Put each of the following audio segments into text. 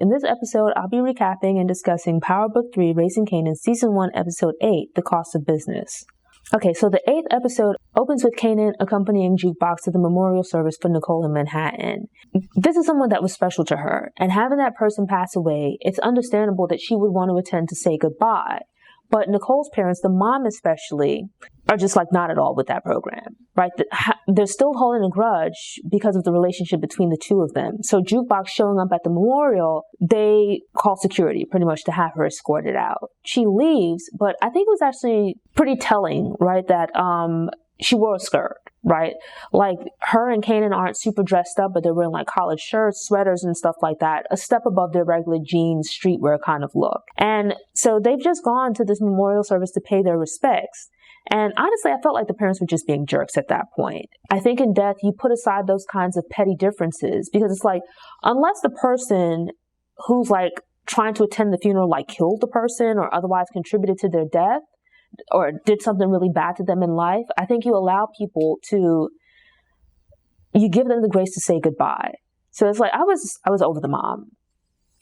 In this episode, I'll be recapping and discussing Power Book 3, Raising Kanan, Season 1, Episode 8, The Cost of Business. Okay, so the 8th episode opens with Kanan accompanying Jukebox to the memorial service for Nicole in Manhattan. This is someone that was special to her, and having that person pass away, it's understandable that she would want to attend to say goodbye. But Nicole's parents, the mom especially, are just like not at all with that program, right? They're still holding a grudge because of the relationship between the two of them. So Jukebox showing up at the memorial, they call security pretty much to have her escorted out. She leaves, but I think it was actually pretty telling, right, that she wore a skirt, right? Like her and Kanan aren't super dressed up, but they're wearing like collared shirts, sweaters and stuff like that, a step above their regular jeans, streetwear kind of look. And so they've just gone to this memorial service to pay their respects. And honestly, I felt like the parents were just being jerks at that point. I think in death, you put aside those kinds of petty differences because it's like, unless the person who's like trying to attend the funeral like killed the person or otherwise contributed to their death, or did something really bad to them in life, I think you allow people to, you give them the grace to say goodbye. So it's like, I was over the mom.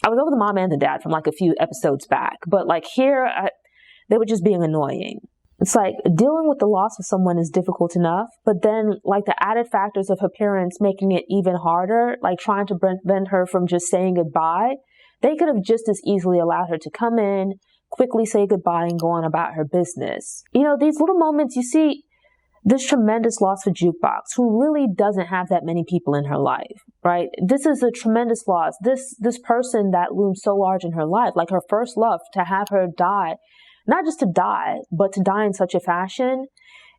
I was over the mom and the dad from like a few episodes back. But like here, they were just being annoying. It's like dealing with the loss of someone is difficult enough, but then like the added factors of her parents making it even harder, like trying to prevent her from just saying goodbye, they could have just as easily allowed her to come in, quickly say goodbye and go on about her business. You know, these little moments, you see this tremendous loss for Jukebox, who really doesn't have that many people in her life, right? This is a tremendous loss. This person that looms so large in her life, like her first love, to have her die, not just to die, but to die in such a fashion.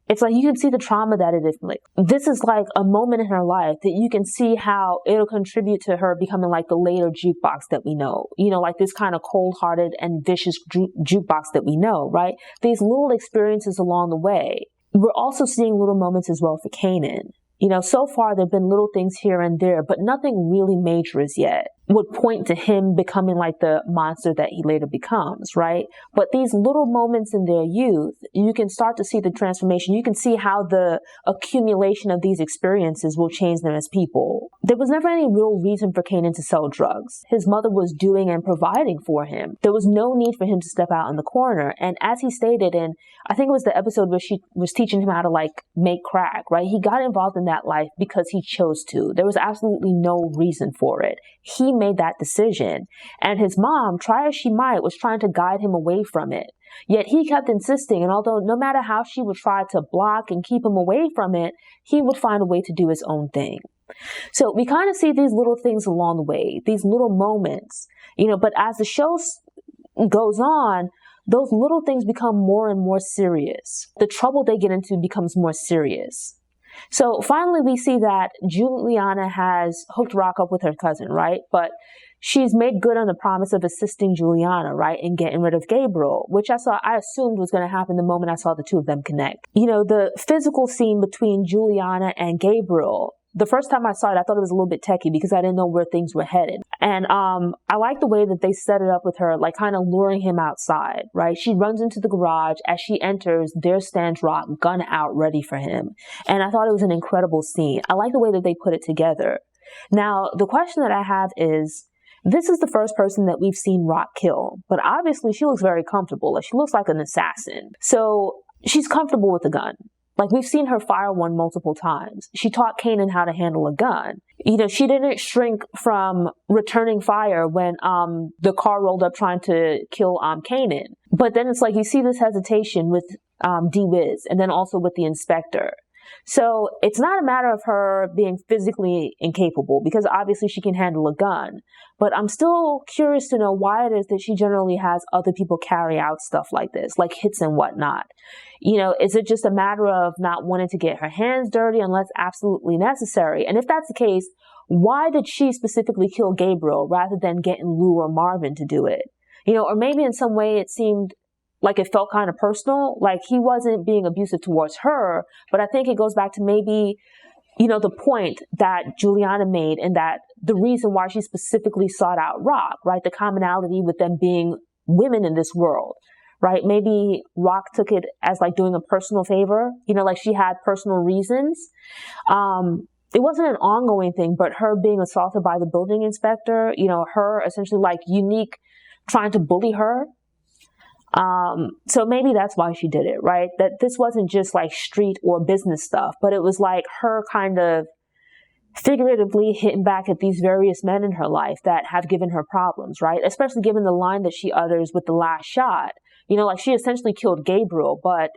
It's like you can see the trauma that it inflicts. This is like a moment in her life that you can see how it'll contribute to her becoming like the later Jukebox that we know. You know, like this kind of cold-hearted and vicious Jukebox that we know, right? These little experiences along the way. We're also seeing little moments as well for Kanan. You know, so far there have been little things here and there, but nothing really major as yet would point to him becoming like the monster that he later becomes, right? But these little moments in their youth, you can start to see the transformation. You can see how the accumulation of these experiences will change them as people. There was never any real reason for Kanan to sell drugs. His mother was doing and providing for him. There was no need for him to step out in the corner. And as he stated in, I think it was the episode where she was teaching him how to like make crack, right? He got involved in that life because he chose to. There was absolutely no reason for it. He made that decision. And his mom, try as she might, was trying to guide him away from it. Yet he kept insisting, and although no matter how she would try to block and keep him away from it, he would find a way to do his own thing. So we kind of see these little things along the way, these little moments, you know, but as the show goes on, those little things become more and more serious. The trouble they get into becomes more serious. So finally, we see that Juliana has hooked RAQ up with her cousin, right? But she's made good on the promise of assisting Juliana, right? And getting rid of Gabriel, which I assumed was going to happen the moment I saw the two of them connect. You know, the physical scene between Juliana and Gabriel, the first time I saw it, I thought it was a little bit techie because I didn't know where things were headed. And I like the way that they set it up with her, like kind of luring him outside, right? She runs into the garage. As she enters, there stands RAQ, gun out, ready for him. And I thought it was an incredible scene. I like the way that they put it together. Now, the question that I have is, this is the first person that we've seen RAQ kill, but obviously she looks very comfortable. Like she looks like an assassin. So she's comfortable with a gun. Like we've seen her fire one multiple times. She taught Kanan how to handle a gun. You know, she didn't shrink from returning fire when the car rolled up trying to kill Kanan. But then it's like you see this hesitation with D-Wiz and then also with the inspector. So it's not a matter of her being physically incapable because obviously she can handle a gun. But I'm still curious to know why it is that she generally has other people carry out stuff like this, like hits and whatnot. You know, is it just a matter of not wanting to get her hands dirty unless absolutely necessary? And if that's the case, why did she specifically kill Gabriel rather than getting Lou or Marvin to do it? You know, or maybe in some way it seemed like it felt kind of personal, like he wasn't being abusive towards her, but I think it goes back to maybe, you know, the point that Juliana made and that the reason why she specifically sought out RAQ, right? The commonality with them being women in this world, right? Maybe RAQ took it as like doing a personal favor, you know, like she had personal reasons. it wasn't an ongoing thing, but her being assaulted by the building inspector, her essentially like Unique trying to bully her. So maybe that's why she did it, right? That this wasn't just like street or business stuff, but it was like her kind of figuratively hitting back at these various men in her life that have given her problems, right? Especially given the line that she utters with the last shot. Like she essentially killed Gabriel, but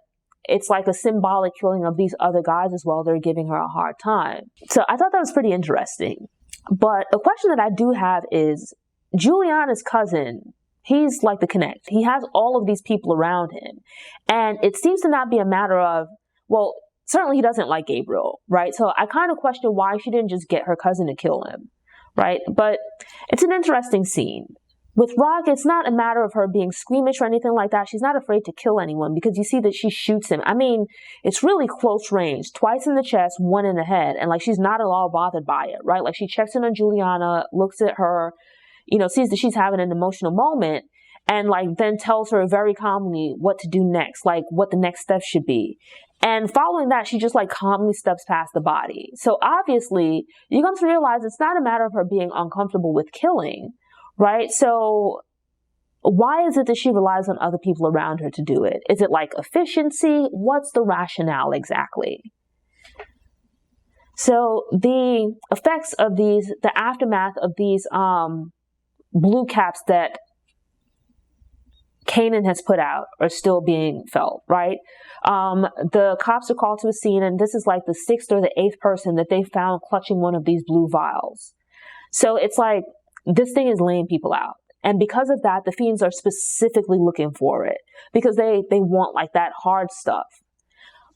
it's like a symbolic killing of these other guys as well. They're giving her a hard time. So I thought that was pretty interesting. But a question that I do have is Juliana's cousin. He's like the connect. He has all of these people around him. And it seems to not be a matter of, well, certainly he doesn't like Gabriel, right? So I kind of question why she didn't just get her cousin to kill him, right? But it's an interesting scene. With RAQ, it's not a matter of her being squeamish or anything like that. She's not afraid to kill anyone because you see that she shoots him. I mean, it's really close range, twice in the chest, one in the head. And like, she's not at all bothered by it, right? Like she checks in on Juliana, looks at her, sees that she's having an emotional moment and like then tells her very calmly what to do next, like what the next steps should be. And following that, she just like calmly steps past the body. So obviously you come to realize it's not a matter of her being uncomfortable with killing, right? So why is it that she relies on other people around her to do it? Is it like efficiency? What's the rationale exactly? So the effects of the aftermath of these blue caps that Kanan has put out are still being felt, right? The cops are called to a scene, and this is like the 6th or the 8th person that they found clutching one of these blue vials. So it's like, this thing is laying people out. And because of that, the fiends are specifically looking for it because they want like that hard stuff.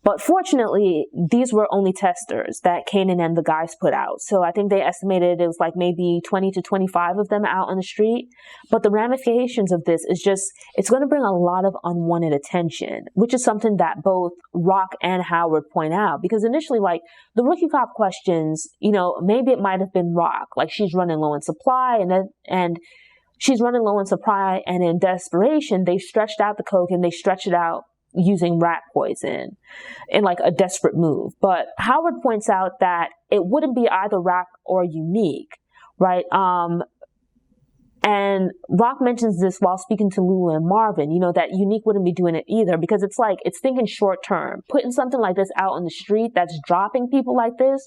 But fortunately, these were only testers that Kanan and the guys put out. So I think they estimated it was like maybe 20 to 25 of them out on the street. But the ramifications of this is just, it's going to bring a lot of unwanted attention, which is something that both RAQ and Howard point out. Because initially, like the rookie cop questions, maybe it might have been RAQ, like she's running low in supply and she's running low in supply. And in desperation, they stretched out the coke and they stretched it out using rat poison in like a desperate move. But Howard points out that it wouldn't be either RAQ or Unique, right? And RAQ mentions this while speaking to Lou and Marvin, that Unique wouldn't be doing it either because it's like, it's thinking short term. Putting something like this out on the street that's dropping people like this,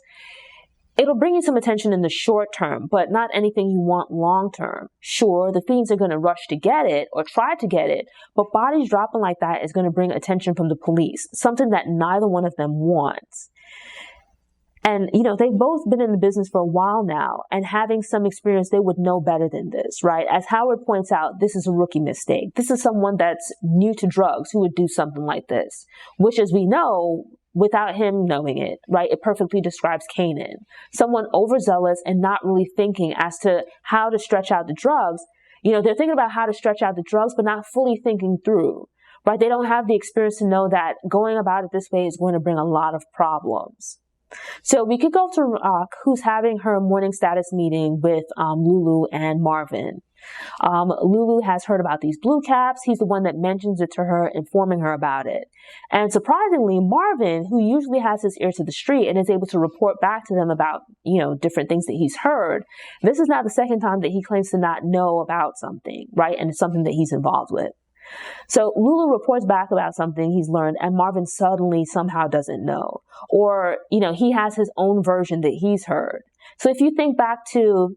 it'll bring you some attention in the short term, but not anything you want long term. Sure, the fiends are going to rush to get it or try to get it, but bodies dropping like that is going to bring attention from the police, something that neither one of them wants. And, they've both been in the business for a while now, and having some experience, they would know better than this, right? As Howard points out, this is a rookie mistake. This is someone that's new to drugs who would do something like this, which, as we know, without him knowing it, right? It perfectly describes Kanan. Someone overzealous and not really thinking as to how to stretch out the drugs. They're thinking about how to stretch out the drugs, but not fully thinking through, right? They don't have the experience to know that going about it this way is going to bring a lot of problems. So we could go to RAQ, who's having her morning status meeting with Lulu and Marvin. Lulu has heard about these blue caps. He's the one that mentions it to her, informing her about it. And surprisingly, Marvin, who usually has his ear to the street and is able to report back to them about, different things that he's heard, this is now the second time that he claims to not know about something, right? And it's something that he's involved with. So Lulu reports back about something he's learned, and Marvin suddenly somehow doesn't know. Or, he has his own version that he's heard. So if you think back to,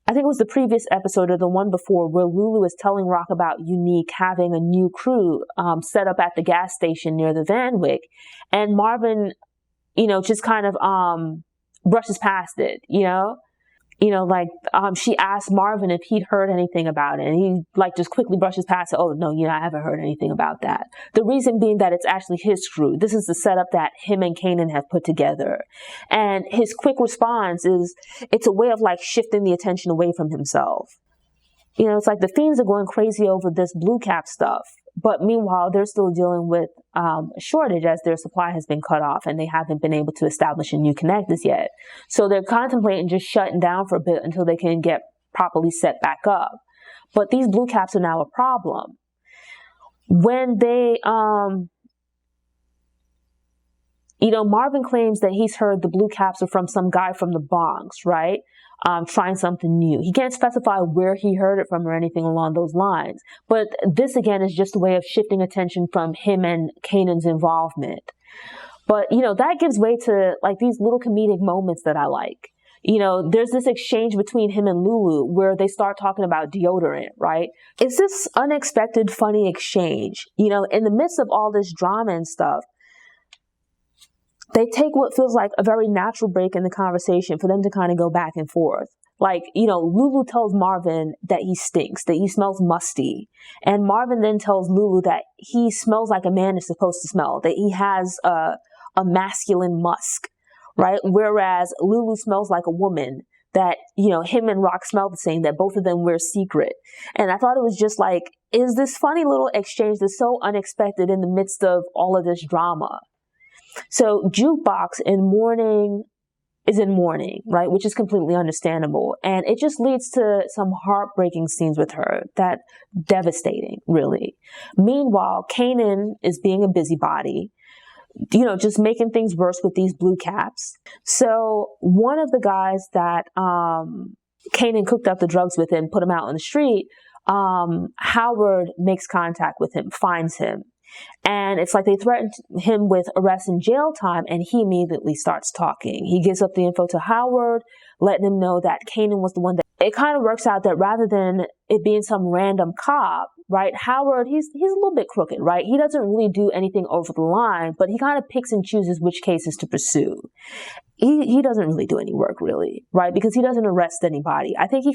I think it was the previous episode or the one before, where Lulu is telling RAQ about Unique having a new crew set up at the gas station near the Van Wyck, and Marvin, just kind of brushes past it, she asked Marvin if he'd heard anything about it, and he just quickly brushes past it. Oh, no, I haven't heard anything about that. The reason being that it's actually his crew. This is the setup that him and Kanan have put together. And his quick response is, it's a way of shifting the attention away from himself. It's like the fiends are going crazy over this blue cap stuff. But meanwhile, they're still dealing with a shortage as their supply has been cut off and they haven't been able to establish a new connectors yet. So they're contemplating just shutting down for a bit until they can get properly set back up. But these blue caps are now a problem. When they Marvin claims that he's heard the blue caps are from some guy from the Bronx, right? Trying something new. He can't specify where he heard it from or anything along those lines. But this, again, is just a way of shifting attention from him and Kanan's involvement. But, that gives way to like these little comedic moments that I like. There's this exchange between him and Lulu where they start talking about deodorant, right? It's this unexpected, funny exchange. In the midst of all this drama and stuff, they take what feels like a very natural break in the conversation for them to kind of go back and forth. Like, Lulu tells Marvin that he stinks, that he smells musty. And Marvin then tells Lulu that he smells like a man is supposed to smell, that he has a masculine musk, right? Whereas Lulu smells like a woman, that, him and RAQ smell the same, that both of them wear secret. And I thought it was just like, is this funny little exchange that's so unexpected in the midst of all of this drama. So Jukebox is in mourning, right? Which is completely understandable. And it just leads to some heartbreaking scenes with her that devastating, really. Meanwhile, Kanan is being a busybody, just making things worse with these blue caps. So one of the guys that Kanan cooked up the drugs with and put him out on the street, Howard makes contact with him, finds him. And it's like they threatened him with arrest and jail time, and he immediately starts talking. He gives up the info to Howard, letting him know that Kanan was the one that... It kind of works out that rather than it being some random cop, right, Howard, he's a little bit crooked, right? He doesn't really do anything over the line, but he kind of picks and chooses which cases to pursue. He doesn't really do any work, really, right? Because he doesn't arrest anybody. I think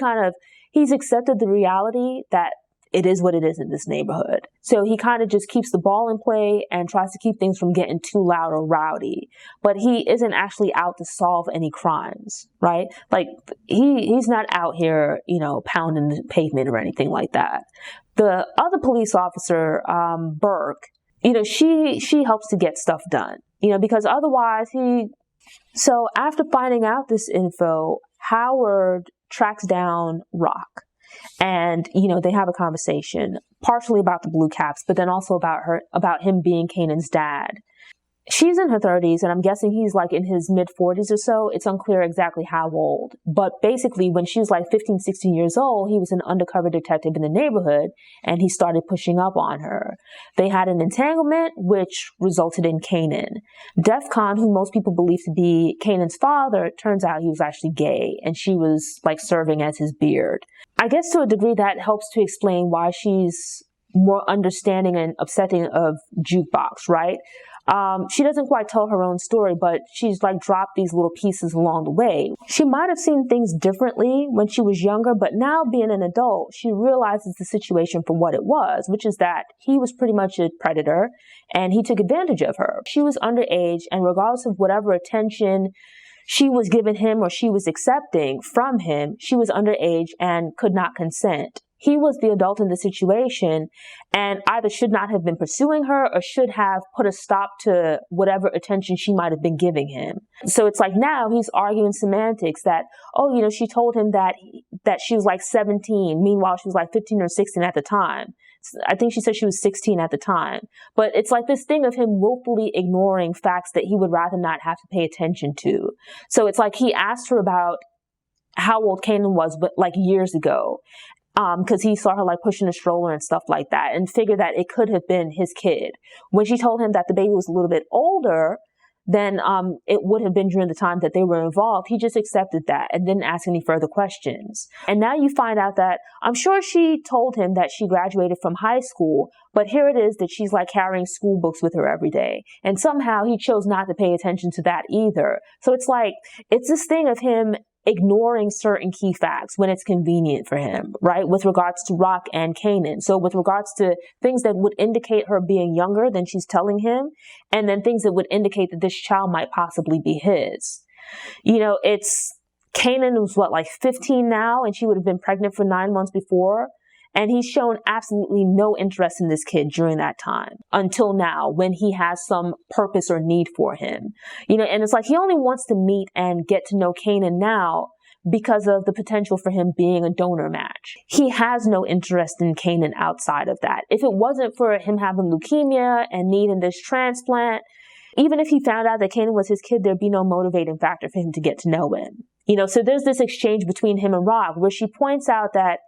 he's accepted the reality that it is what it is in this neighborhood. So he kind of just keeps the ball in play and tries to keep things from getting too loud or rowdy. But he isn't actually out to solve any crimes, right? Like he's not out here, pounding the pavement or anything like that. The other police officer, Burke, she helps to get stuff done, because otherwise So after finding out this info, Howard tracks down RAQ. And, they have a conversation, partially about the blue caps, but then also about him being Kanan's dad. She's in her 30s, and I'm guessing he's like in his mid-40s or so. It's unclear exactly how old. But basically, when she was like 15, 16 years old, he was an undercover detective in the neighborhood, and he started pushing up on her. They had an entanglement, which resulted in Kanan. Defcon, who most people believe to be Kanan's father, it turns out he was actually gay, and she was like serving as his beard. I guess to a degree that helps to explain why she's more understanding and accepting of Jukebox, right? She doesn't quite tell her own story, but she's like dropped these little pieces along the way. She might have seen things differently when she was younger, but now being an adult, she realizes the situation for what it was, which is that he was pretty much a predator and he took advantage of her. She was underage, and regardless of whatever attention she was giving him or she was accepting from him, she was underage and could not consent. He was the adult in the situation and either should not have been pursuing her or should have put a stop to whatever attention she might have been giving him. So it's like now he's arguing semantics that, she told him that she was like 17. Meanwhile, she was like 15 or 16 at the time. I think she said she was 16 at the time. But it's like this thing of him willfully ignoring facts that he would rather not have to pay attention to. So it's like he asked her about how old Kanan was, but like years ago. Because he saw her like pushing a stroller and stuff like that and figured that it could have been his kid. When she told him that the baby was a little bit older than it would have been during the time that they were involved, he just accepted that and didn't ask any further questions. And now you find out that I'm sure she told him that she graduated from high school, but here it is that she's like carrying school books with her every day. And somehow he chose not to pay attention to that either. So it's like, it's this thing of him ignoring certain key facts when it's convenient for him, right? With regards to RAQ and Kanan. So with regards to things that would indicate her being younger than she's telling him, and then things that would indicate that this child might possibly be his. It's Kanan was like 15 now, and she would have been pregnant for 9 months before. And he's shown absolutely no interest in this kid during that time until now when he has some purpose or need for him. And it's like he only wants to meet and get to know Kanan now because of the potential for him being a donor match. He has no interest in Kanan outside of that. If it wasn't for him having leukemia and needing this transplant, Even if he found out that Kanan was his kid, there'd be no motivating factor for him to get to know him. So there's this exchange between him and RAQ where she points out that,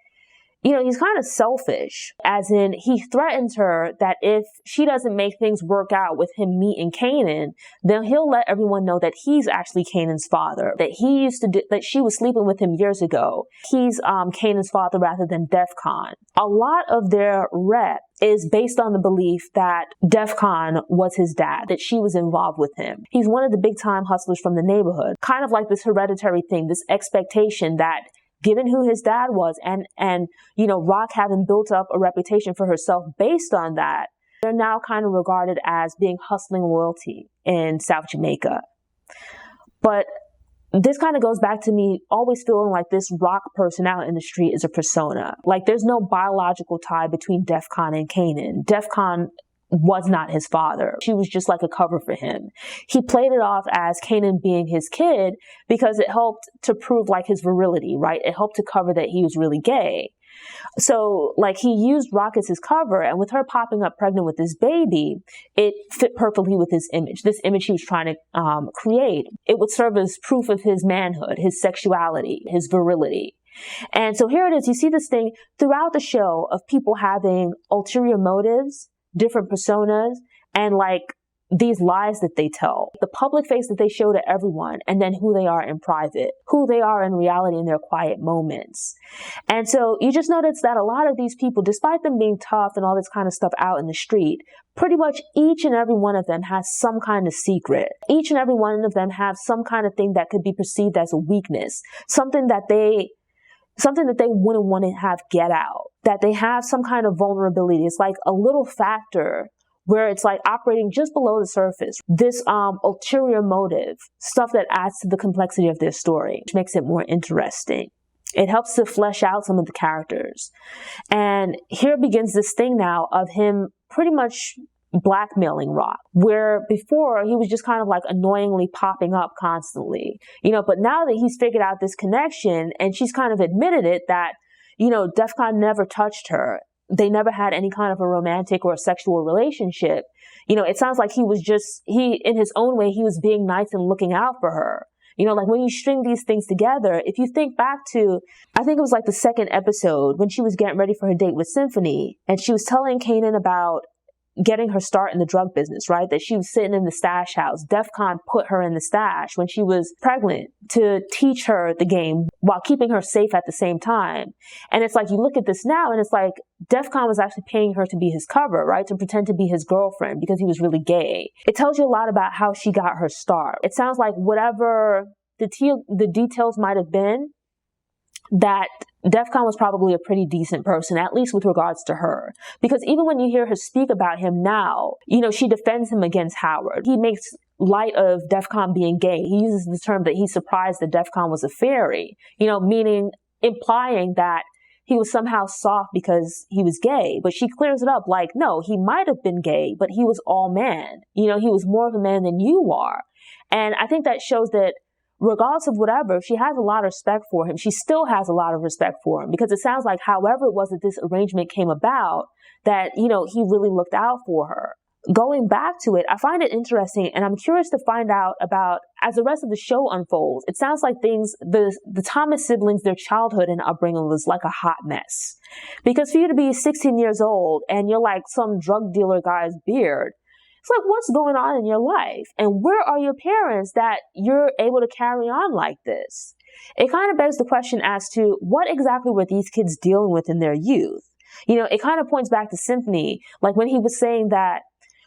he's kind of selfish, as in he threatens her that if she doesn't make things work out with him meeting Kanan, then he'll let everyone know that he's actually Kanan's father, that she was sleeping with him years ago. He's Kanan's father rather than DEFCON. A lot of their rep is based on the belief that DEFCON was his dad, that she was involved with him. He's one of the big time hustlers from the neighborhood, kind of like this hereditary thing, this expectation that given who his dad was and RAQ having built up a reputation for herself based on that, they're now kind of regarded as being hustling royalty in South Jamaica. But this kind of goes back to me always feeling like this RAQ person out in the street is a persona. Like there's no biological tie between DEFCON and Kanan. DEFCON was not his father. She was just like a cover for him. He played it off as Kanan being his kid because it helped to prove like his virility, right? It helped to cover that he was really gay. So like he used RAQ as his cover, and with her popping up pregnant with this baby, it fit perfectly with his image, this image he was trying to create. It would serve as proof of his manhood, his sexuality, his virility. And so here it is. You see this thing throughout the show of people having ulterior motives, different personas, and like these lies that they tell, the public face that they show to everyone, and then who they are in private, who they are in reality in their quiet moments. And so you just notice that a lot of these people, despite them being tough and all this kind of stuff out in the street, pretty much each and every one of them has some kind of secret. Each and every one of them have some kind of thing that could be perceived as a weakness, something that they wouldn't want to have get out, that they have some kind of vulnerability. It's like a little factor where it's like operating just below the surface. This ulterior motive, stuff that adds to the complexity of their story, which makes it more interesting. It helps to flesh out some of the characters. And here begins this thing now of him pretty much blackmailing RAQ, where before he was just kind of like annoyingly popping up constantly, but now that he's figured out this connection and she's kind of admitted it that, DEFCON never touched her. They never had any kind of a romantic or a sexual relationship. It sounds like he, in his own way, he was being nice and looking out for her. Like when you string these things together, if you think back to, I think it was like the second episode when she was getting ready for her date with Symphony, and she was telling Kanan about getting her start in the drug business, right? That she was sitting in the stash house. DEFCON put her in the stash when she was pregnant to teach her the game while keeping her safe at the same time. And it's like, you look at this now and it's like DEFCON was actually paying her to be his cover, right? To pretend to be his girlfriend because he was really gay. It tells you a lot about how she got her start. It sounds like whatever the details might have been, that DEFCON was probably a pretty decent person, at least with regards to her. Because even when you hear her speak about him now, she defends him against Howard. He makes light of DEFCON being gay. He uses the term that he's surprised that DEFCON was a fairy, meaning implying that he was somehow soft because he was gay. But she clears it up like, no, he might have been gay, but he was all man. He was more of a man than you are. And I think that shows that regardless of whatever, she has a lot of respect for him. She still has a lot of respect for him because it sounds like however it was that this arrangement came about, that, he really looked out for her. Going back to it, I find it interesting and I'm curious to find out about, as the rest of the show unfolds, it sounds like the Thomas siblings, their childhood and upbringing was like a hot mess. Because for you to be 16 years old and you're like some drug dealer guy's beard, it's like, what's going on in your life? And where are your parents that you're able to carry on like this? It kind of begs the question as to what exactly were these kids dealing with in their youth? It kind of points back to Symphony, like when he was saying that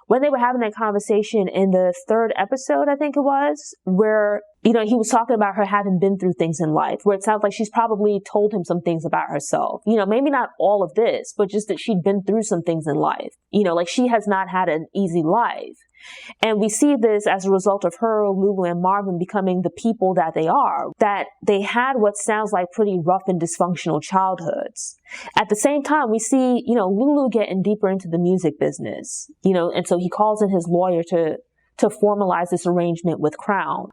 when they were having that conversation in the third episode, I think it was, where, he was talking about her having been through things in life, where it sounds like she's probably told him some things about herself. Maybe not all of this, but just that she'd been through some things in life. Like she has not had an easy life. And we see this as a result of her, Lulu, and Marvin becoming the people that they are, that they had what sounds like pretty rough and dysfunctional childhoods. At the same time, we see, Lulu getting deeper into the music business, and so he calls in his lawyer to formalize this arrangement with Crown.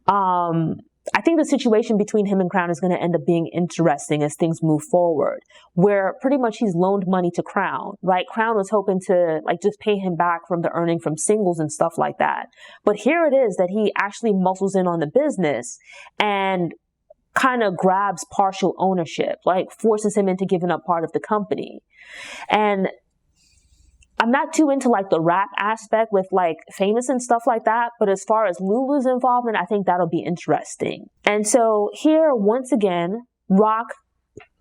I think the situation between him and Crown is going to end up being interesting as things move forward, where pretty much he's loaned money to Crown, right? Crown was hoping to like just pay him back from the earning from singles and stuff like that. But here it is that he actually muscles in on the business and kind of grabs partial ownership, like forces him into giving up part of the company. And I'm not too into like the rap aspect with like Famous and stuff like that. But as far as Lulu's involvement, I think that'll be interesting. And so here, once again, RAQ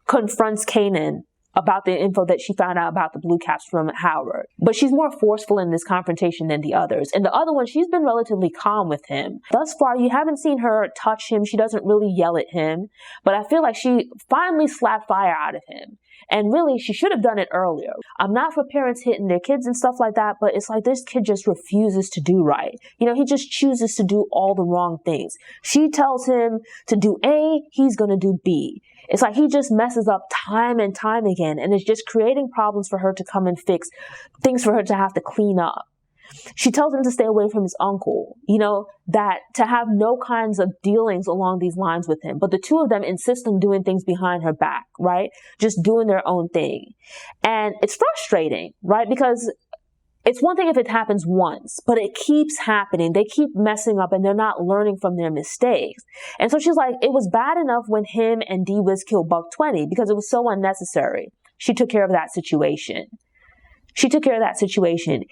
confronts Kanan about the info that she found out about the blue caps from Howard. But she's more forceful in this confrontation than the others. And the other one, she's been relatively calm with him. Thus far, you haven't seen her touch him. She doesn't really yell at him. But I feel like she finally slapped fire out of him. And really, she should have done it earlier. I'm not for parents hitting their kids and stuff like that, but it's like this kid just refuses to do right. You know, he just chooses to do all the wrong things. She tells him to do A, he's going to do B. It's like he just messes up time and time again, and it's just creating problems for her to come and fix, things for her to have to clean up. She tells him to stay away from his uncle, you know, that to have no kinds of dealings along these lines with him. But the two of them insist on doing things behind her back, right? Just doing their own thing. And it's frustrating, right? Because it's one thing if it happens once, but it keeps happening. They keep messing up and they're not learning from their mistakes. And so she's like, it was bad enough when him and D-Wiz killed Buck 20 because it was so unnecessary. She took care of that situation.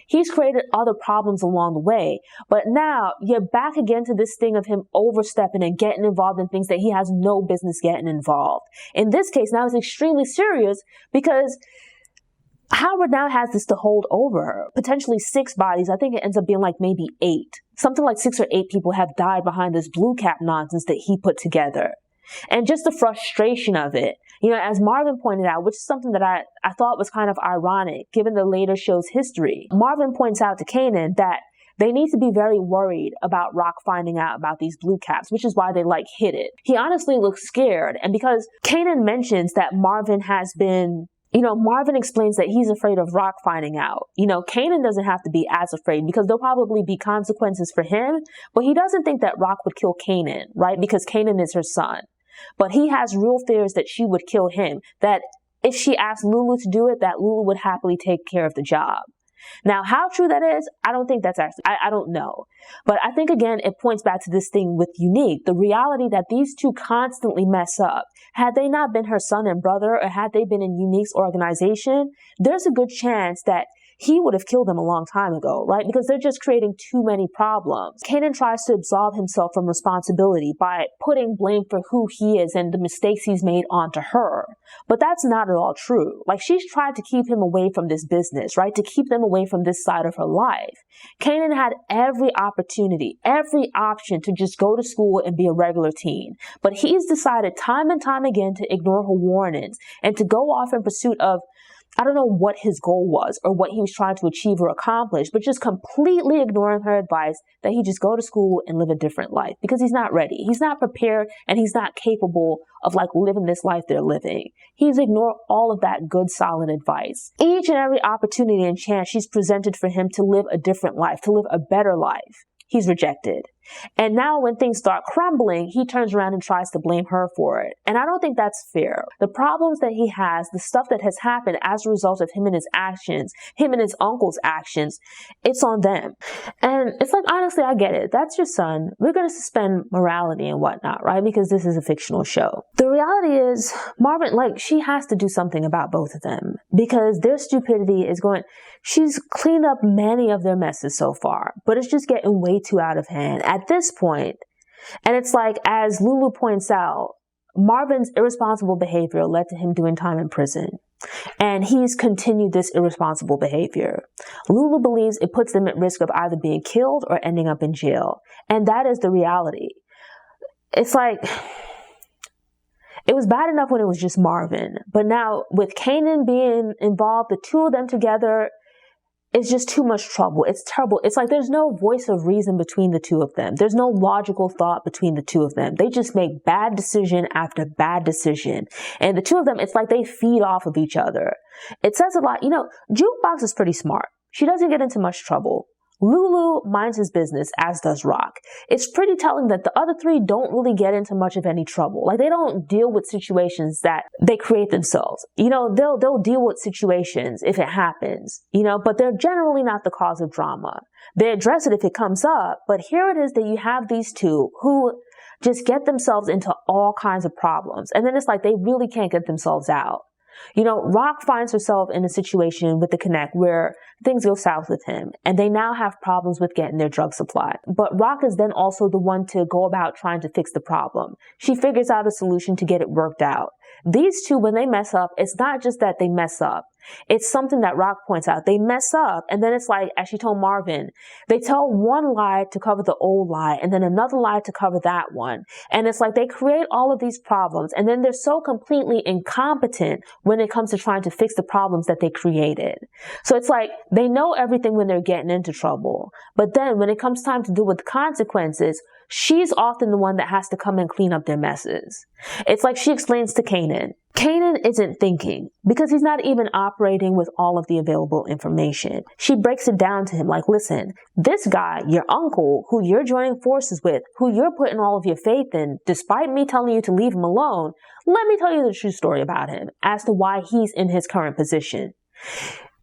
He's created other problems along the way. But now you're back again to this thing of him overstepping and getting involved in things that he has no business getting involved. In this case, now it's extremely serious because Howard now has this to hold over her. Potentially 6 bodies. I think it ends up being like maybe 8. Something like 6 or 8 people have died behind this blue cap nonsense that he put together. And just the frustration of it. You know, as Marvin pointed out, which is something that I thought was kind of ironic, given the later show's history. Marvin points out to Kanan that they need to be very worried about RAQ finding out about these blue caps, which is why they like hid it. He honestly looks scared. And because Kanan mentions that Marvin has been, you know, Marvin explains that he's afraid of RAQ finding out. You know, Kanan doesn't have to be as afraid because there'll probably be consequences for him, but he doesn't think that RAQ would kill Kanan, right? Because Kanan is her son. But he has real fears that she would kill him, that if she asked Lulu to do it, that Lulu would happily take care of the job. Now, how true that is, I don't think that's actually, I don't know. But I think, again, it points back to this thing with Unique, the reality that these two constantly mess up. Had they not been her son and brother, or had they been in Unique's organization, there's a good chance that he would have killed them a long time ago, right? Because they're just creating too many problems. Kanan tries to absolve himself from responsibility by putting blame for who he is and the mistakes he's made onto her. But that's not at all true. Like, she's tried to keep him away from this business, right? To keep them away from this side of her life. Kanan had every opportunity, every option to just go to school and be a regular teen. But he's decided time and time again to ignore her warnings and to go off in pursuit of, I don't know what his goal was or what he was trying to achieve or accomplish, but just completely ignoring her advice that he just go to school and live a different life because he's not ready. He's not prepared and he's not capable of like living this life they're living. He's ignored all of that good, solid advice. Each and every opportunity and chance she's presented for him to live a different life, to live a better life, he's rejected. And now when things start crumbling, he turns around and tries to blame her for it. And I don't think that's fair. The problems that he has, the stuff that has happened as a result of him and his actions, him and his uncle's actions, it's on them. And it's like, honestly, I get it. That's your son. We're going to suspend morality and whatnot, right? Because this is a fictional show. The reality is, Marvin, like, she has to do something about both of them because their stupidity is going, she's cleaned up many of their messes so far, but it's just getting way too out of hand at this point. And it's like, as Lulu points out, Marvin's irresponsible behavior led to him doing time in prison. And he's continued this irresponsible behavior. Lulu believes it puts them at risk of either being killed or ending up in jail. And that is the reality. It's like, it was bad enough when it was just Marvin. But now with Kanan being involved, the two of them together, it's just too much trouble. It's terrible. It's like there's no voice of reason between the two of them. There's no logical thought between the two of them. They just make bad decision after bad decision. And the two of them, it's like they feed off of each other. It says a lot. You know, Jukebox is pretty smart. She doesn't get into much trouble. Lulu minds his business, as does RAQ. It's pretty telling that the other three don't really get into much of any trouble. Like, they don't deal with situations that they create themselves. They'll deal with situations if it happens, but they're generally not the cause of drama. They address it if it comes up, but here it is that you have these two who just get themselves into all kinds of problems. And then it's like they really can't get themselves out. RAQ finds herself in a situation with the Connect where things go south with him, and they now have problems with getting their drug supply. But RAQ is then also the one to go about trying to fix the problem. She figures out a solution to get it worked out. These two, when they mess up, it's not just that they mess up. It's something that RAQ points out. They mess up, and then it's like, as she told Marvin, they tell one lie to cover the old lie, and then another lie to cover that one. And it's like they create all of these problems, and then they're so completely incompetent when it comes to trying to fix the problems that they created. So it's like they know everything when they're getting into trouble, but then when it comes time to deal with the consequences, she's often the one that has to come and clean up their messes. It's like she explains to Kanan. Kanan isn't thinking because he's not even operating with all of the available information. She breaks it down to him like, listen, this guy, your uncle, who you're joining forces with, who you're putting all of your faith in, despite me telling you to leave him alone, let me tell you the true story about him as to why he's in his current position.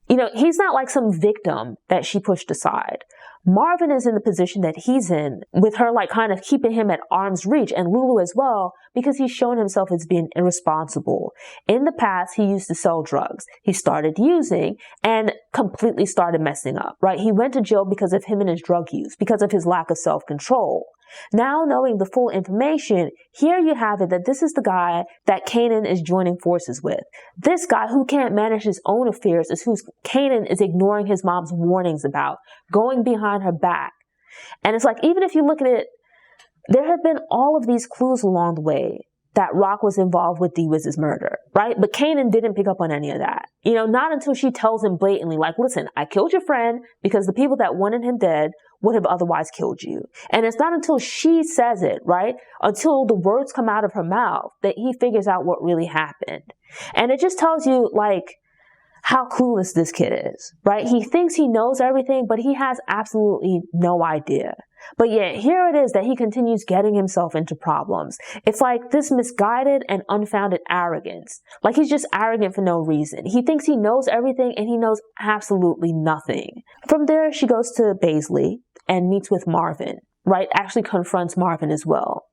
He's not like some victim that she pushed aside. Marvin is in the position that he's in, with her like kind of keeping him at arm's reach, and Lulu as well, because he's shown himself as being irresponsible. In the past, he used to sell drugs. He started using and completely started messing up, right? He went to jail because of him and his drug use, because of his lack of self-control. Now, knowing the full information, here you have it that this is the guy that Kanan is joining forces with. This guy who can't manage his own affairs is who Kanan is ignoring his mom's warnings about, going behind her back. And it's like, even if you look at it, there have been all of these clues along the way that RAQ was involved with D-Wiz's murder, right? But Kanan didn't pick up on any of that. Not until she tells him blatantly, like, listen, I killed your friend because the people that wanted him dead would have otherwise killed you. And it's not until she says it, right? Until the words come out of her mouth that he figures out what really happened. And it just tells you, like, how clueless this kid is, right? He thinks he knows everything, but he has absolutely no idea. But yet here it is that he continues getting himself into problems. It's like this misguided and unfounded arrogance. Like he's just arrogant for no reason. He thinks he knows everything and he knows absolutely nothing. From there, she goes to Baisley and meets with Marvin, right? Actually confronts Marvin as well.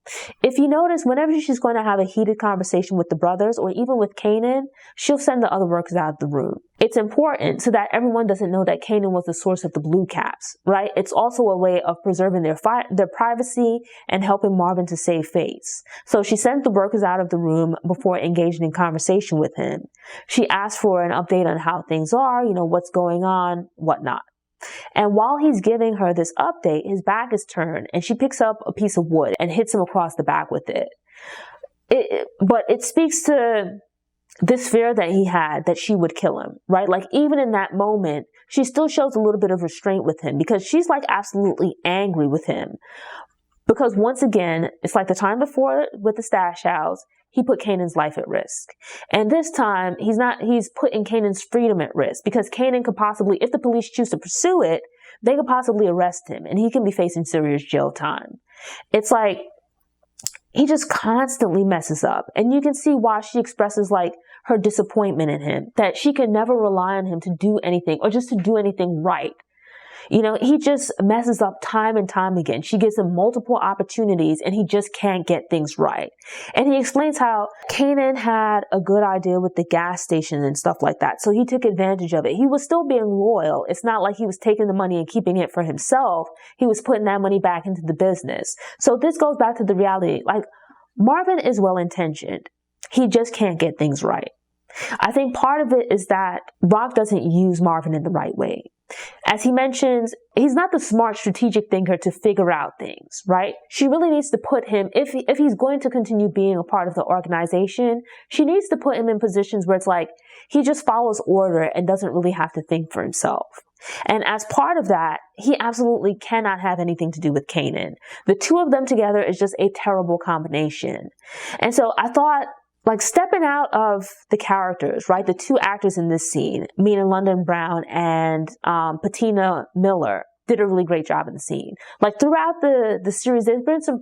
If you notice, whenever she's going to have a heated conversation with the brothers or even with Kanan, she'll send the other workers out of the room. It's important so that everyone doesn't know that Kanan was the source of the blue caps, right? It's also a way of preserving their privacy and helping Marvin to save face. So she sent the workers out of the room before engaging in conversation with him. She asked for an update on how things are, what's going on, whatnot. And while he's giving her this update, his back is turned and she picks up a piece of wood and hits him across the back with it. But it speaks to this fear that he had that she would kill him, right? Like even in that moment, she still shows a little bit of restraint with him because she's like absolutely angry with him. Because once again, it's like the time before with the stash house, he put Kanan's life at risk. And this time, he's putting Kanan's freedom at risk because Kanan could possibly, if the police choose to pursue it, they could possibly arrest him and he can be facing serious jail time. It's like, he just constantly messes up. And you can see why she expresses like her disappointment in him, that she can never rely on him to do anything or just to do anything right. He just messes up time and time again. She gives him multiple opportunities and he just can't get things right. And he explains how Kanan had a good idea with the gas station and stuff like that. So he took advantage of it. He was still being loyal. It's not like he was taking the money and keeping it for himself. He was putting that money back into the business. So this goes back to the reality. Like Marvin is well-intentioned. He just can't get things right. I think part of it is that RAQ doesn't use Marvin in the right way. As he mentions, he's not the smart strategic thinker to figure out things, right? She really needs to put him, if he's going to continue being a part of the organization, she needs to put him in positions where it's like, he just follows order and doesn't really have to think for himself. And as part of that, he absolutely cannot have anything to do with Kanan. The two of them together is just a terrible combination. And so I thought, like stepping out of the characters, right? The two actors in this scene, Mina London Brown and Patina Miller, did a really great job in the scene. Like throughout the series, there's been some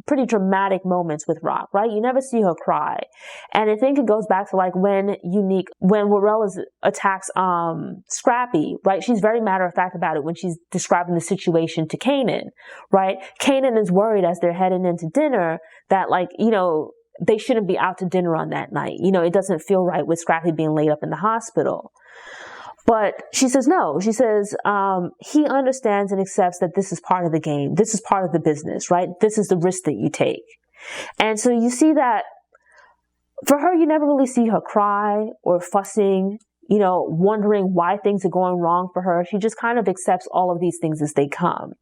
pretty dramatic moments with RAQ, right? You never see her cry. And I think it goes back to like when Warrell attacks Scrappy, right? She's very matter of fact about it when she's describing the situation to Kanan, right? Kanan is worried as they're heading into dinner that like, you know, they shouldn't be out to dinner on that night. You know, it doesn't feel right with Scrappy being laid up in the hospital. But she says no. She says he understands and accepts that this is part of the game. This is part of the business, right? This is the risk that you take. And so you see that for her, you never really see her cry or fussing, you know, wondering why things are going wrong for her. She just kind of accepts all of these things as they come.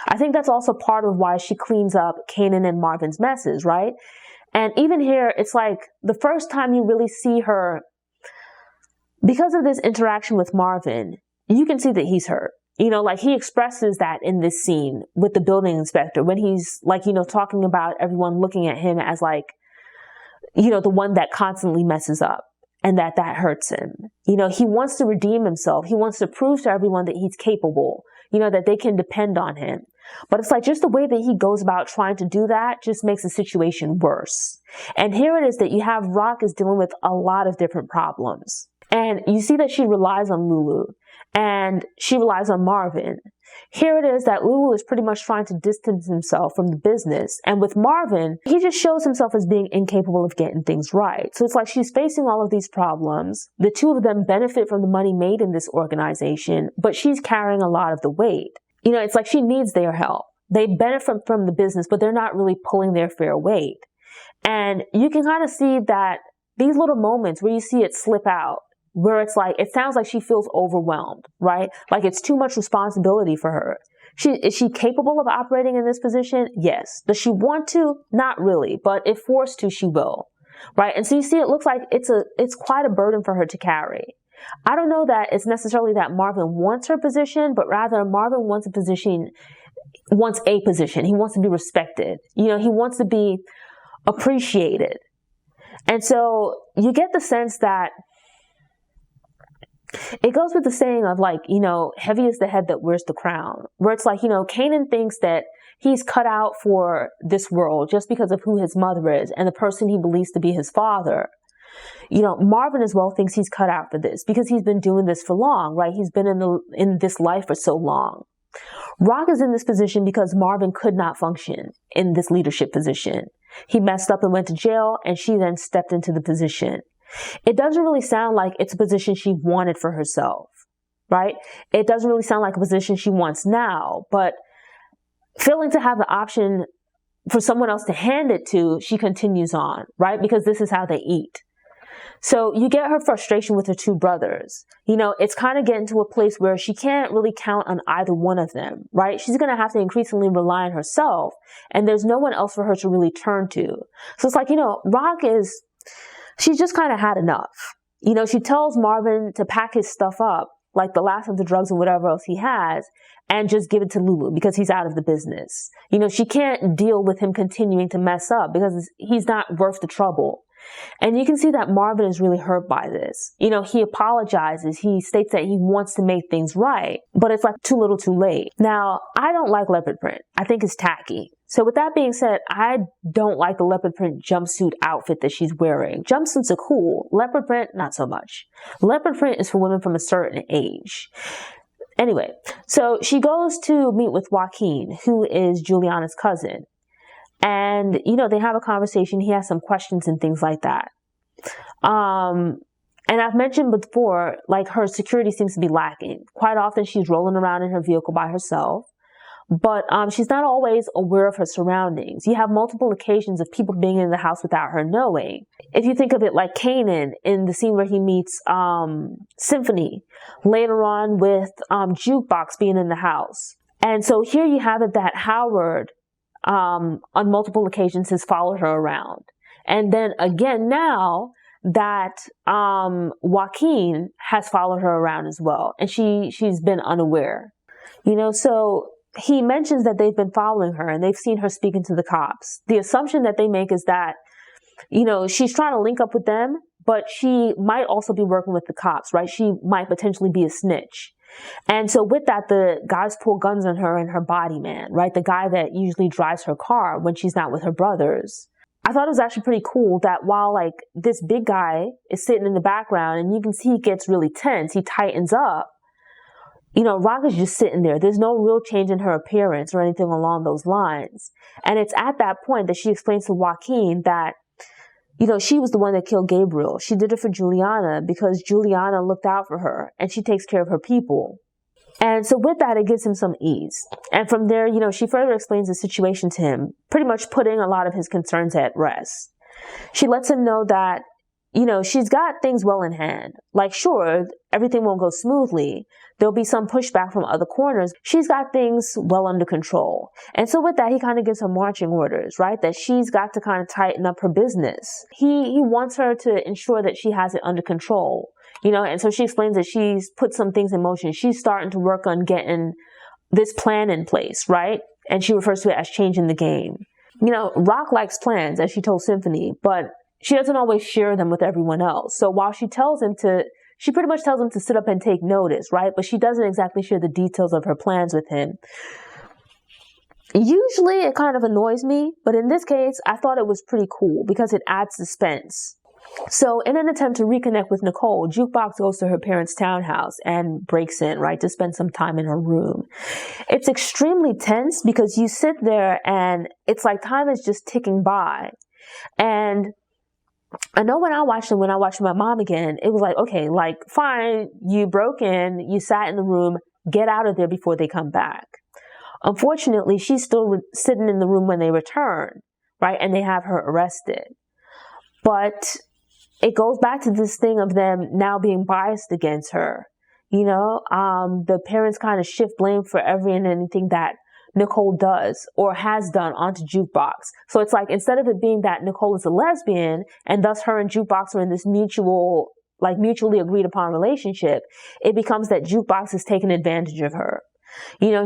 I think that's also part of why she cleans up Kanan and Marvin's messes, right? And even here, it's like the first time you really see her, because of this interaction with Marvin, you can see that he's hurt. You know, like he expresses that in this scene with the building inspector when he's like, you know, talking about everyone looking at him as like, you know, the one that constantly messes up and that hurts him. You know, he wants to redeem himself. He wants to prove to everyone that he's capable, you know, that they can depend on him. But it's like just the way that he goes about trying to do that just makes the situation worse. And here it is that you have RAQ is dealing with a lot of different problems. And you see that she relies on Lulu and she relies on Marvin. Here it is that Lulu is pretty much trying to distance himself from the business. And with Marvin, he just shows himself as being incapable of getting things right. So it's like she's facing all of these problems. The two of them benefit from the money made in this organization, but she's carrying a lot of the weight. You know, it's like she needs their help. They benefit from the business, but they're not really pulling their fair weight. And you can kind of see that these little moments where you see it slip out, where it's like, it sounds like she feels overwhelmed, right? Like it's too much responsibility for her. Is she capable of operating in this position? Yes. Does she want to? Not really, but if forced to, she will, right? And so you see, it looks like it's quite a burden for her to carry. I don't know that it's necessarily that Marvin wants her position, but rather Marvin wants a position. He wants to be respected. You know, he wants to be appreciated. And so you get the sense that it goes with the saying of like, you know, heavy is the head that wears the crown, where it's like, you know, Kanan thinks that he's cut out for this world just because of who his mother is and the person he believes to be his father. You know, Marvin as well thinks he's cut out for this because he's been doing this for long, right? He's been in this life for so long. RAQ is in this position because Marvin could not function in this leadership position. He messed up and went to jail, and she then stepped into the position. It doesn't really sound like it's a position she wanted for herself, right? It doesn't really sound like a position she wants now, but failing to have the option for someone else to hand it to, she continues on, right? Because this is how they eat. So you get her frustration with her two brothers. You know, it's kind of getting to a place where she can't really count on either one of them, right? She's going to have to increasingly rely on herself, and there's no one else for her to really turn to. So it's like, you know, RAQ she's just kind of had enough. You know, she tells Marvin to pack his stuff up, like the last of the drugs and whatever else he has, and just give it to Lulu because he's out of the business. You know, she can't deal with him continuing to mess up because he's not worth the trouble. And you can see that Marvin is really hurt by this. You know, he apologizes. He states that he wants to make things right, but it's like too little too late. Now, I don't like leopard print. I think it's tacky. So with that being said, I don't like the leopard print jumpsuit outfit that she's wearing. Jumpsuits are cool. Leopard print, not so much. Leopard print is for women from a certain age. Anyway, so she goes to meet with Joaquin, who is Juliana's cousin. And, you know, they have a conversation. He has some questions and things like that. And I've mentioned before, like her security seems to be lacking. Quite often she's rolling around in her vehicle by herself. But she's not always aware of her surroundings. You have multiple occasions of people being in the house without her knowing. If you think of it like Kanan in the scene where he meets Symphony, later on with Jukebox being in the house. And so here you have it that Howard on multiple occasions has followed her around. And then again now that Joaquin has followed her around as well. And she's been unaware. You know, so he mentions that they've been following her and they've seen her speaking to the cops. The assumption that they make is that, you know, she's trying to link up with them, but she might also be working with the cops, right? She might potentially be a snitch. And so with that, the guys pull guns on her and her body man, right? The guy that usually drives her car when she's not with her brothers. I thought it was actually pretty cool that while like this big guy is sitting in the background and you can see he gets really tense, he tightens up, RAQ is just sitting there. There's no real change in her appearance or anything along those lines. And it's at that point that she explains to Joaquin that, she was the one that killed Gabriel. She did it for Juliana because Juliana looked out for her and she takes care of her people. And so with that, it gives him some ease. And from there, she further explains the situation to him, pretty much putting a lot of his concerns at rest. She lets him know that, she's got things well in hand. Like, sure, everything won't go smoothly. There'll be some pushback from other corners. She's got things well under control. And so with that, he kind of gives her marching orders, right? That she's got to kind of tighten up her business. He wants her to ensure that she has it under control. And so she explains that she's put some things in motion. She's starting to work on getting this plan in place, right? And she refers to it as changing the game. RAQ likes plans, as she told Symphony, but she doesn't always share them with everyone else. So while she pretty much tells him to sit up and take notice, right? But she doesn't exactly share the details of her plans with him. Usually it kind of annoys me, but in this case, I thought it was pretty cool because it adds suspense. So in an attempt to reconnect with Nicole, Jukebox goes to her parents' townhouse and breaks in, right, to spend some time in her room. It's extremely tense because you sit there and it's like time is just ticking by. And I know when I watched my mom again, it was like, okay, like, fine, you broke in, you sat in the room, get out of there before they come back. Unfortunately, she's still sitting in the room when they return, right, and they have her arrested. But it goes back to this thing of them now being biased against her. The parents kind of shift blame for every and anything that Nicole does or has done onto Jukebox. So it's like, instead of it being that Nicole is a lesbian and thus her and Jukebox are in this mutually agreed upon relationship, it becomes that Jukebox is taking advantage of her.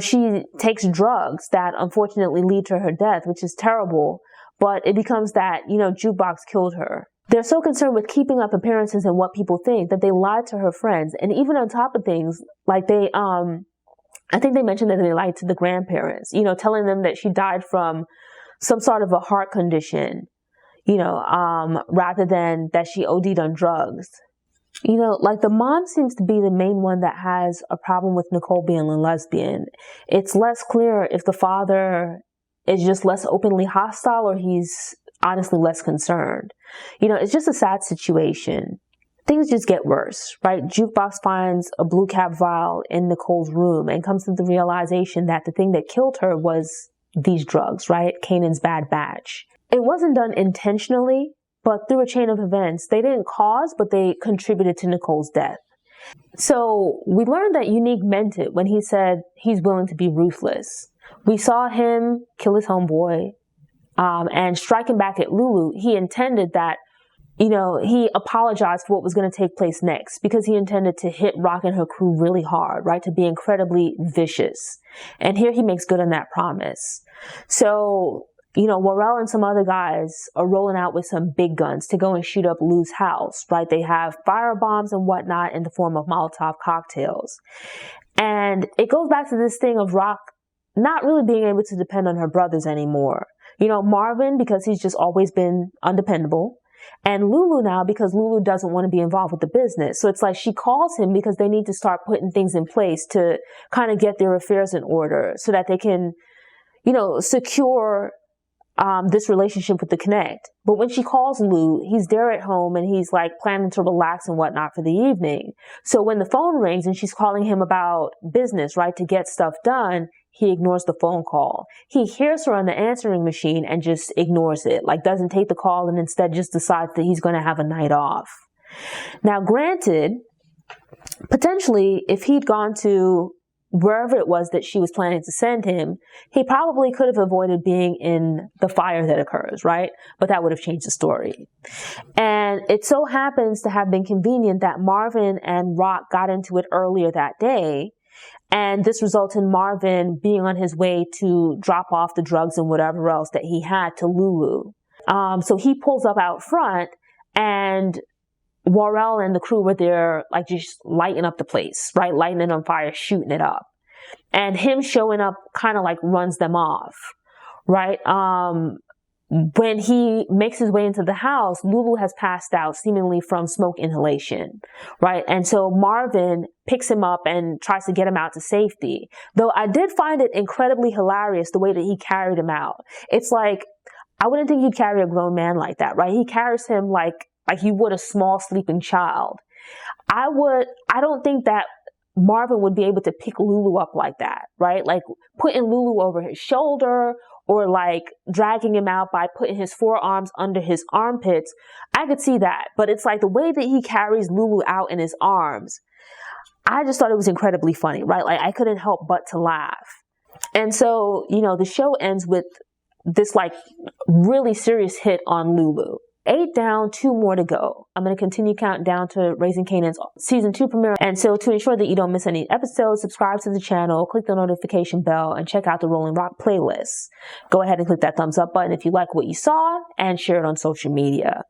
She takes drugs that unfortunately lead to her death, which is terrible, but it becomes that, Jukebox killed her. They're so concerned with keeping up appearances and what people think that they lied to her friends. And even on top of things, like I think they mentioned that they lied to the grandparents, telling them that she died from some sort of a heart condition, rather than that she OD'd on drugs. Like the mom seems to be the main one that has a problem with Nicole being a lesbian. It's less clear if the father is just less openly hostile or he's honestly less concerned. It's just a sad situation. Things just get worse, right? Jukebox finds a blue cap vial in Nicole's room and comes to the realization that the thing that killed her was these drugs, right? Kanan's bad batch. It wasn't done intentionally, but through a chain of events, they didn't cause, but they contributed to Nicole's death. So we learned that Unique meant it when he said he's willing to be ruthless. We saw him kill his homeboy, and striking back at Lulu. He intended that, he apologized for what was going to take place next because he intended to hit RAQ and her crew really hard, right? To be incredibly vicious. And here he makes good on that promise. So, Worrell and some other guys are rolling out with some big guns to go and shoot up Lou's house, right? They have firebombs and whatnot in the form of Molotov cocktails. And it goes back to this thing of RAQ not really being able to depend on her brothers anymore. Marvin, because he's just always been undependable. And Lulu now, because Lulu doesn't want to be involved with the business. So it's like she calls him because they need to start putting things in place to kind of get their affairs in order so that they can, secure this relationship with the Connect. But when she calls Lou, he's there at home and he's like planning to relax and whatnot for the evening. So when the phone rings and she's calling him about business, right, to get stuff done, he ignores the phone call. He hears her on the answering machine and just ignores it, like doesn't take the call and instead just decides that he's going to have a night off. Now, granted, potentially, if he'd gone to wherever it was that she was planning to send him, he probably could have avoided being in the fire that occurs, right? But that would have changed the story. And it so happens to have been convenient that Marvin and RAQ got into it earlier that day. And this results in Marvin being on his way to drop off the drugs and whatever else that he had to Lulu. So he pulls up out front, and Warrell and the crew were there, like, just lighting up the place, right? Lighting it on fire, shooting it up. And him showing up kind of like runs them off, right? When he makes his way into the house, Lulu has passed out seemingly from smoke inhalation, right? And so Marvin picks him up and tries to get him out to safety. Though I did find it incredibly hilarious the way that he carried him out. It's like, I wouldn't think you'd carry a grown man like that, right? He carries him like you would a small sleeping child. I don't think that Marvin would be able to pick Lulu up like that, right? Like putting Lulu over his shoulder, or like dragging him out by putting his forearms under his armpits. I could see that. But it's like the way that he carries Lulu out in his arms, I just thought it was incredibly funny, right? Like I couldn't help but to laugh. And so, the show ends with this like really serious hit on Lulu. 8 down, 2 more to go. I'm going to continue counting down to Raising Kanan's season 2 premiere. And so to ensure that you don't miss any episodes, subscribe to the channel, click the notification bell, and check out the Rolling Rock playlist. Go ahead and click that thumbs up button if you like what you saw, and share it on social media.